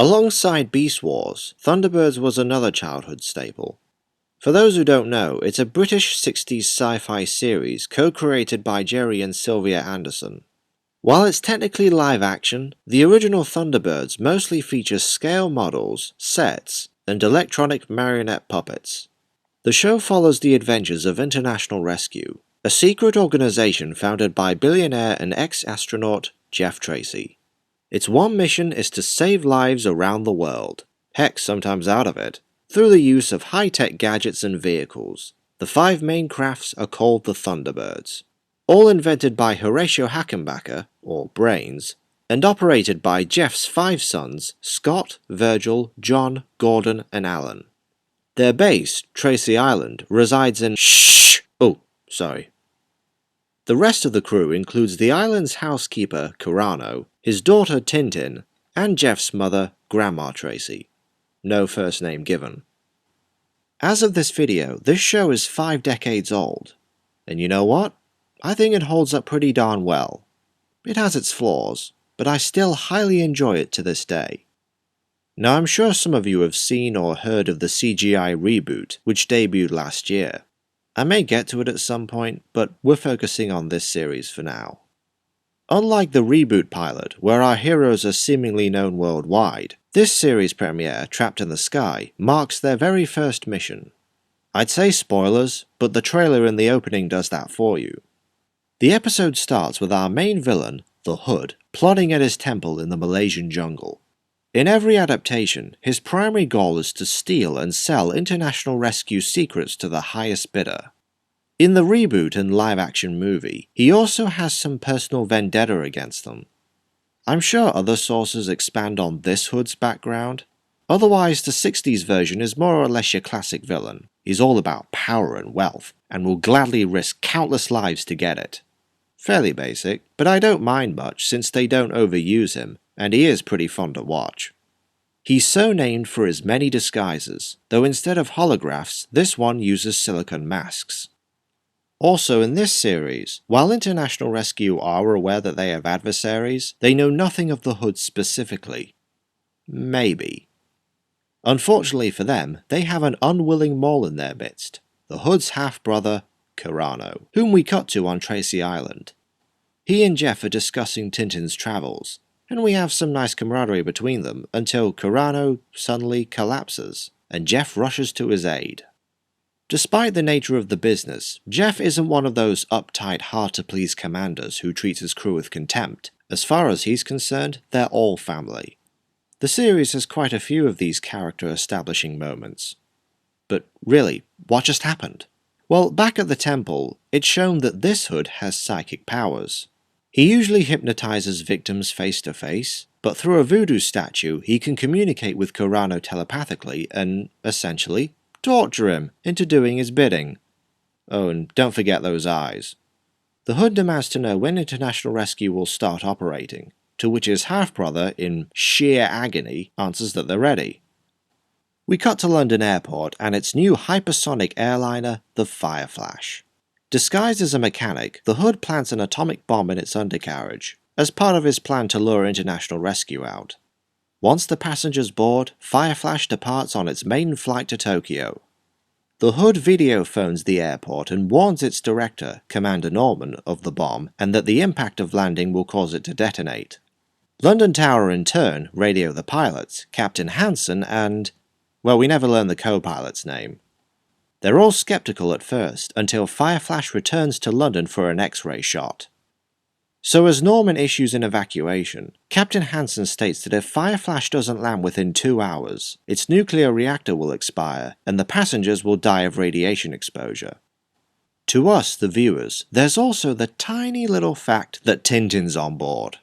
Alongside Beast Wars, Thunderbirds was another childhood staple. For those who don't know, it's a British 60s sci-fi series co-created by Jerry and Sylvia Anderson. While it's technically live action, the original Thunderbirds mostly features scale models, sets, and electronic marionette puppets. The show follows the adventures of International Rescue, a secret organization founded by billionaire and ex-astronaut Jeff Tracy. Its one mission is to save lives around the world, heck, sometimes out of it, through the use of high-tech gadgets and vehicles. The 5 main crafts are called the Thunderbirds, all invented by Horatio Hackenbacker, or Brains, and operated by Jeff's 5 sons, Scott, Virgil, John, Gordon, and Alan. Their base, Tracy Island, resides in The rest of the crew includes the island's housekeeper, Carano, his daughter Tintin, and Jeff's mother, Grandma Tracy. No first name given. As of this video, this show is 5 decades old. And you know what? I think it holds up pretty darn well. It has its flaws, but I still highly enjoy it to this day. Now I'm sure some of you have seen or heard of the CGI reboot, which debuted last year. I may get to it at some point, but we're focusing on this series for now. Unlike the reboot pilot, where our heroes are seemingly known worldwide, this series premiere, Trapped in the Sky, marks their very first mission. I'd say spoilers, but the trailer in the opening does that for you. The episode starts with our main villain, the Hood, plotting at his temple in the Malaysian jungle. In every adaptation, his primary goal is to steal and sell International Rescue secrets to the highest bidder. In the reboot and live-action movie, he also has some personal vendetta against them. I'm sure other sources expand on this Hood's background. Otherwise, the 60s version is more or less your classic villain. He's all about power and wealth, and will gladly risk countless lives to get it. Fairly basic, but I don't mind much since they don't overuse him, and he is pretty fun to watch. He's so named for his many disguises, though instead of holographs, this one uses silicone masks. Also in this series, while International Rescue are aware that they have adversaries, they know nothing of the Hood specifically. Maybe. Unfortunately for them, they have an unwilling mole in their midst, the Hood's half-brother, Carano, whom we cut to on Tracy Island. He and Jeff are discussing Tintin's travels, and we have some nice camaraderie between them until Carano suddenly collapses, and Jeff rushes to his aid. Despite the nature of the business, Jeff isn't one of those uptight, hard-to-please commanders who treats his crew with contempt. As far as he's concerned, they're all family. The series has quite a few of these character-establishing moments. But really, what just happened? Well, back at the temple, it's shown that this Hood has psychic powers. He usually hypnotizes victims face-to-face, but through a voodoo statue he can communicate with Carano telepathically and, essentially, torture him into doing his bidding. Oh, and don't forget those eyes. The Hood demands to know when International Rescue will start operating, to which his half-brother, in sheer agony, answers that they're ready. We cut to London Airport and its new hypersonic airliner, the Fireflash. Disguised as a mechanic, the Hood plants an atomic bomb in its undercarriage, as part of his plan to lure International Rescue out. Once the passengers board, Fireflash departs on its maiden flight to Tokyo. The Hood video phones the airport and warns its director, Commander Norman, of the bomb and that the impact of landing will cause it to detonate. London Tower in turn radio the pilots, Captain Hansen and... well, we never learn the co-pilot's name. They're all skeptical at first, until Fireflash returns to London for an X-ray shot. So as Norman issues an evacuation, Captain Hansen states that if Fireflash doesn't land within 2 hours, its nuclear reactor will expire, and the passengers will die of radiation exposure. To us, the viewers, there's also the tiny little fact that Tintin's on board.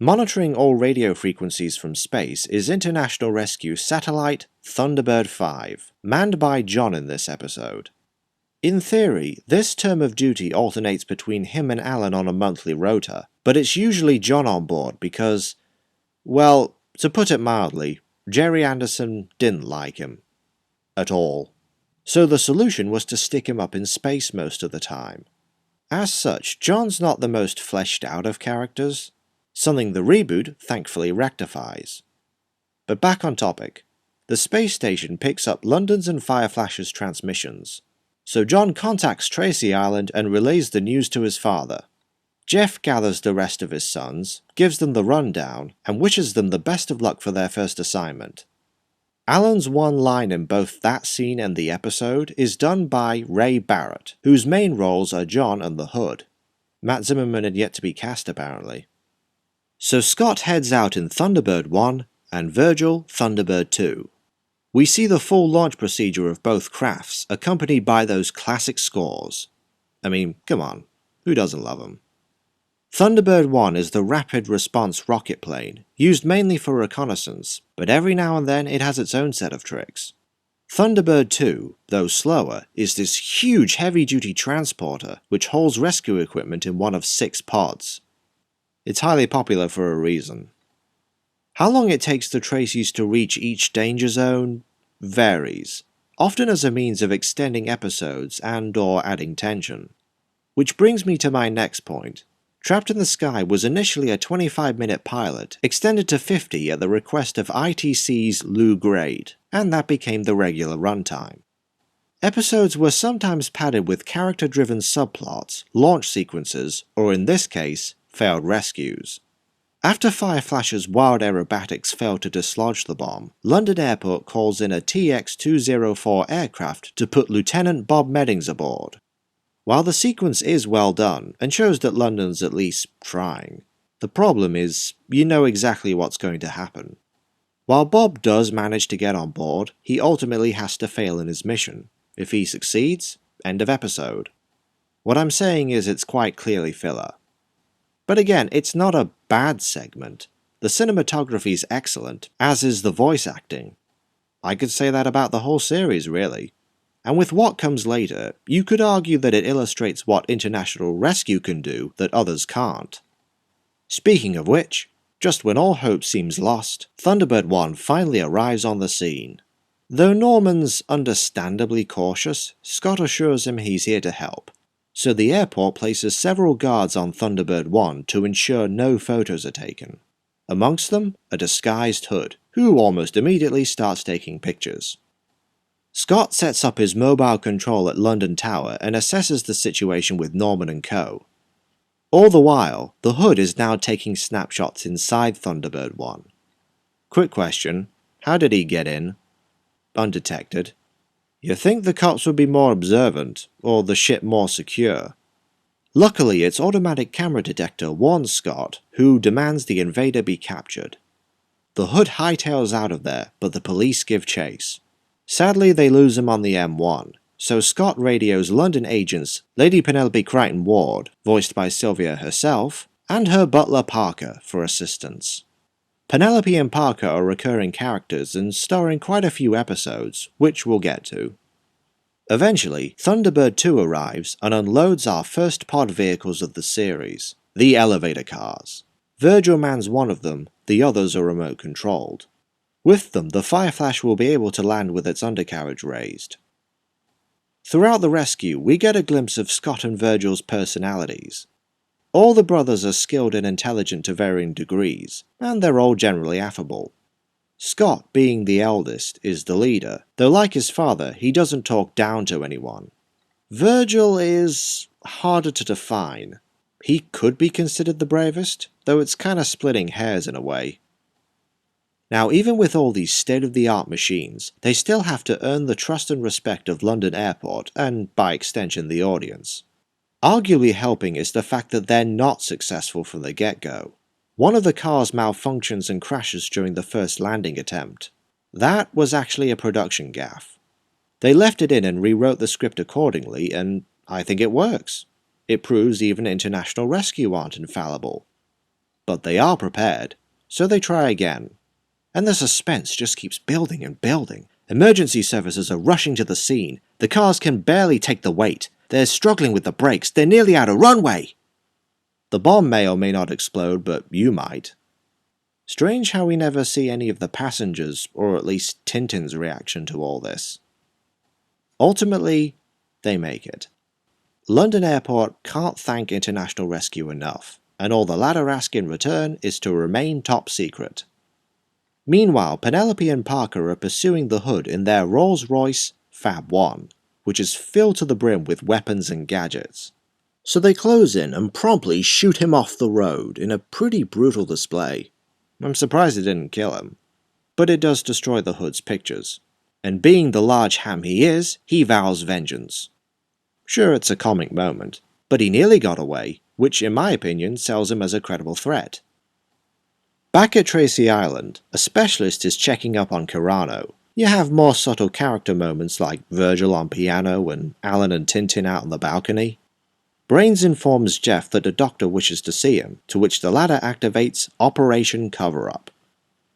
Monitoring all radio frequencies from space is International Rescue satellite Thunderbird 5, manned by John in this episode. In theory, this term of duty alternates between him and Alan on a monthly rota, but it's usually John on board because, well, to put it mildly, Jerry Anderson didn't like him. At all. So the solution was to stick him up in space most of the time. As such, John's not the most fleshed out of characters, something the reboot thankfully rectifies. But back on topic. The space station picks up London's and Fireflash's transmissions, so John contacts Tracy Island and relays the news to his father. Jeff gathers the rest of his sons, gives them the rundown, and wishes them the best of luck for their first assignment. Alan's one line in both that scene and the episode is done by Ray Barrett, whose main roles are John and the Hood. Matt Zimmerman had yet to be cast apparently. So Scott heads out in Thunderbird 1 and Virgil Thunderbird 2. We see the full launch procedure of both crafts, accompanied by those classic scores. I mean, come on, who doesn't love them? Thunderbird 1 is the rapid response rocket plane, used mainly for reconnaissance, but every now and then it has its own set of tricks. Thunderbird 2, though slower, is this huge heavy-duty transporter which holds rescue equipment in one of 6 pods. It's highly popular for a reason. How long it takes the Tracys to reach each danger zone varies, often as a means of extending episodes and/or adding tension. Which brings me to my next point. Trapped in the Sky was initially a 25-minute pilot, extended to 50 at the request of ITC's Lou Grade, and that became the regular runtime. Episodes were sometimes padded with character-driven subplots, launch sequences, or in this case, failed rescues. After Fireflash's wild aerobatics failed to dislodge the bomb, London Airport calls in a TX-204 aircraft to put Lieutenant Bob Meddings aboard. While the sequence is well done, and shows that London's at least trying, the problem is, you know exactly what's going to happen. While Bob does manage to get on board, he ultimately has to fail in his mission. If he succeeds, end of episode. What I'm saying is it's quite clearly filler. But again, it's not a bad segment. The cinematography is excellent, as is the voice acting. I could say that about the whole series, really. And with what comes later, you could argue that it illustrates what international rescue can do that others can't. Speaking of which, just when all hope seems lost, Thunderbird 1 finally arrives on the scene. Though Norman's understandably cautious, Scott assures him he's here to help. So the airport places several guards on Thunderbird 1 to ensure no photos are taken. Amongst them, a disguised Hood, who almost immediately starts taking pictures. Scott sets up his mobile control at London Tower and assesses the situation with Norman and co. All the while, the Hood is now taking snapshots inside Thunderbird 1. Quick question, how did he get in? Undetected. You think the cops would be more observant, or the ship more secure? Luckily, its automatic camera detector warns Scott, who demands the invader be captured. The Hood hightails out of there, but the police give chase. Sadly, they lose him on the M1, so Scott radios London agents Lady Penelope Crichton Ward, voiced by Sylvia herself, and her butler Parker for assistance. Penelope and Parker are recurring characters and star in quite a few episodes, which we'll get to. Eventually, Thunderbird 2 arrives and unloads our first pod vehicles of the series, the elevator cars. Virgil mans one of them, the others are remote controlled. With them, the Fireflash will be able to land with its undercarriage raised. Throughout the rescue, we get a glimpse of Scott and Virgil's personalities. All the brothers are skilled and intelligent to varying degrees, and they're all generally affable. Scott, being the eldest, is the leader, though like his father, he doesn't talk down to anyone. Virgil is harder to define. He could be considered the bravest, though it's kinda splitting hairs in a way. Now, even with all these state-of-the-art machines, they still have to earn the trust and respect of London Airport, and by extension the audience. Arguably helping is the fact that they're not successful from the get-go. One of the cars malfunctions and crashes during the first landing attempt. That was actually a production gaffe. They left it in and rewrote the script accordingly, and I think it works. It proves even international rescue aren't infallible. But they are prepared, so they try again. And the suspense just keeps building and building. Emergency services are rushing to the scene. The cars can barely take the weight. They're struggling with the brakes. They're nearly out of runway. The bomb may or may not explode, but you might. Strange how we never see any of the passengers, or at least Tintin's reaction to all this. Ultimately, they make it. London Airport can't thank International Rescue enough, and all the latter ask in return is to remain top secret. Meanwhile, Penelope and Parker are pursuing the Hood in their Rolls-Royce Fab 1, which is filled to the brim with weapons and gadgets. So they close in and promptly shoot him off the road in a pretty brutal display. I'm surprised it didn't kill him, but it does destroy the Hood's pictures. And being the large ham he is, he vows vengeance. Sure, it's a comic moment, but he nearly got away, which in my opinion sells him as a credible threat. Back at Tracy Island, a specialist is checking up on Carano. You have more subtle character moments like Virgil on piano and Alan and Tintin out on the balcony. Brains informs Jeff that the doctor wishes to see him, to which the latter activates Operation Cover-Up.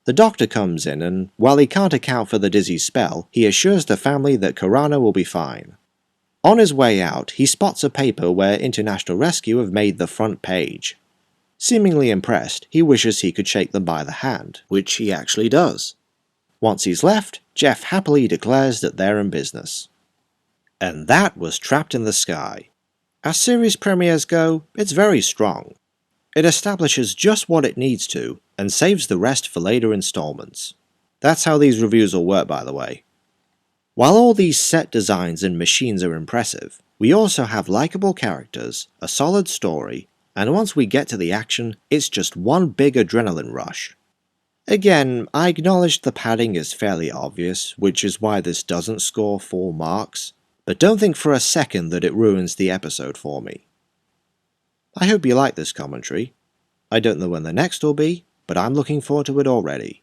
The doctor comes in and, while he can't account for the dizzy spell, he assures the family that Carano will be fine. On his way out, he spots a paper where International Rescue have made the front page. Seemingly impressed, he wishes he could shake them by the hand, which he actually does. Once he's left, Jeff happily declares that they're in business. And that was Trapped in the Sky. As series premieres go, it's very strong. It establishes just what it needs to, and saves the rest for later installments. That's how these reviews will work, by the way. While all these set designs and machines are impressive, we also have likable characters, a solid story, and once we get to the action, it's just one big adrenaline rush. Again, I acknowledge the padding is fairly obvious, which is why this doesn't score full marks, but don't think for a second that it ruins the episode for me. I hope you like this commentary. I don't know when the next will be, but I'm looking forward to it already.